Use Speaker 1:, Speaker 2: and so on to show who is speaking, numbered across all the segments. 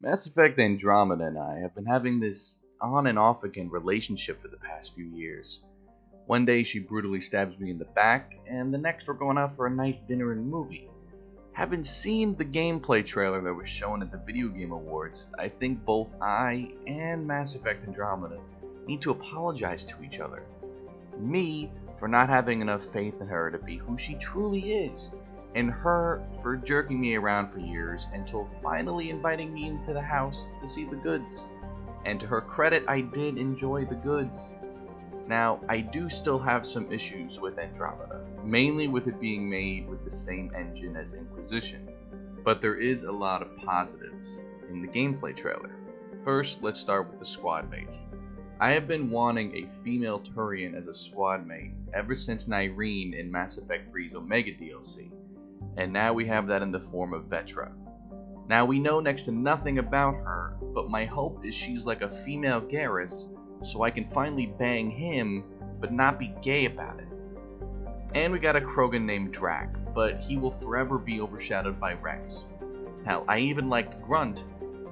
Speaker 1: Mass Effect Andromeda and I have been having this on and off again relationship for the past few years. One day she brutally stabs me in the back, and the next we're going out for a nice dinner and movie. Having seen the gameplay trailer that was shown at the Video Game Awards, I think both I and Mass Effect Andromeda need to apologize to each other. Me for not having enough faith in her to be who she truly is, and her for jerking me around for years until finally inviting me into the house to see the goods. And to her credit, I did enjoy the goods. Now, I do still have some issues with Andromeda, mainly with it being made with the same engine as Inquisition, but there is a lot of positives in the gameplay trailer. First, let's start with the Squadmates. I have been wanting a female Turian as a squadmate ever since Nyreen in Mass Effect 3's Omega DLC, and now we have that in the form of Vetra. Now we know next to nothing about her, but my hope is she's like a female Garrus, so I can finally bang him, but not be gay about it. And we got a Krogan named Drac, but he will forever be overshadowed by Rex. Hell, I even liked Grunt,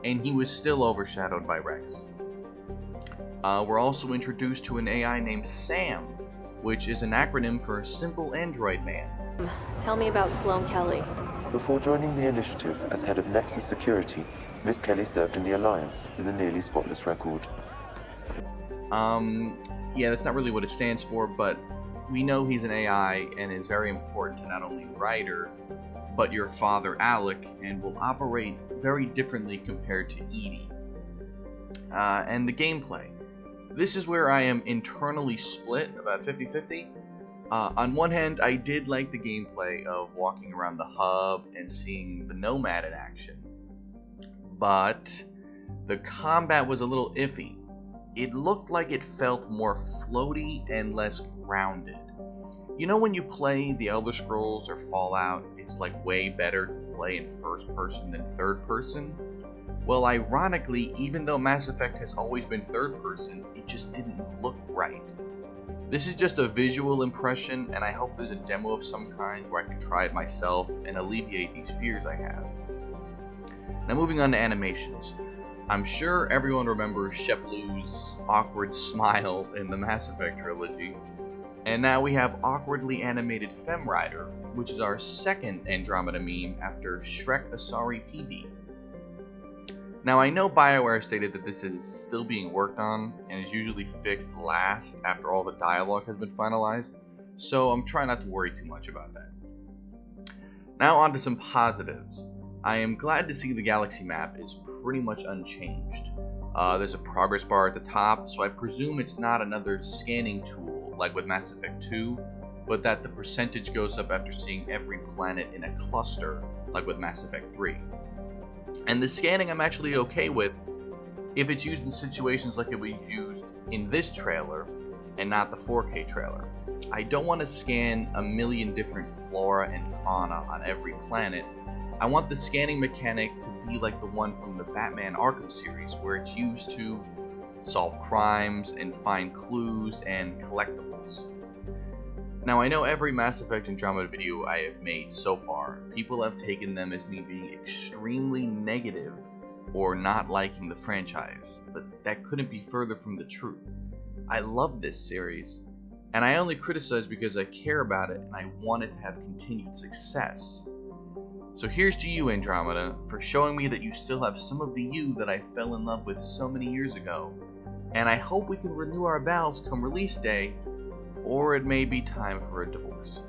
Speaker 1: and he was still overshadowed by Rex. We're also introduced to an AI named Sam, which is an acronym for Simple Android Man.
Speaker 2: Tell me about Sloane Kelly.
Speaker 3: Before joining the initiative as head of Nexus Security, Miss Kelly served in the Alliance with a nearly spotless record.
Speaker 1: Yeah, that's not really what it stands for, but we know he's an AI and is very important to not only Ryder, but your father Alec, and will operate very differently compared to Edie. And the gameplay. This is where I am internally split, about 50-50. On one hand, I did like the gameplay of walking around the hub and seeing the Nomad in action, but the combat was a little iffy. It looked like it felt more floaty and less grounded. You know when you play The Elder Scrolls or Fallout, it's like way better to play in first person than third person? Well, ironically, even though Mass Effect has always been third person, it just didn't look right. This is just a visual impression, and I hope there's a demo of some kind where I can try it myself and alleviate these fears I have. Now moving on to animations. I'm sure everyone remembers Shep Lu's awkward smile in the Mass Effect trilogy, and now we have awkwardly animated Fem Rider, which is our second Andromeda meme after Shrek Asari PD. Now I know Bioware stated that this is still being worked on and is usually fixed last after all the dialogue has been finalized, so I'm trying not to worry too much about that. Now on to some positives. I am glad to see the galaxy map is pretty much unchanged. There's a progress bar at the top, so I presume it's not another scanning tool like with Mass Effect 2, but that the percentage goes up after seeing every planet in a cluster like with Mass Effect 3. And the scanning I'm actually okay with if it's used in situations like it was used in this trailer and not the 4K trailer. I don't want to scan a million different flora and fauna on every planet. I want the scanning mechanic to be like the one from the Batman Arkham series, where it's used to solve crimes and find clues and collectibles. Now I know every Mass Effect Andromeda video I have made so far, people have taken them as me being extremely negative or not liking the franchise, but that couldn't be further from the truth. I love this series, and I only criticize because I care about it and I want it to have continued success. So here's to you, Andromeda, for showing me that you still have some of the you that I fell in love with so many years ago, and I hope we can renew our vows come release day, or it may be time for a divorce.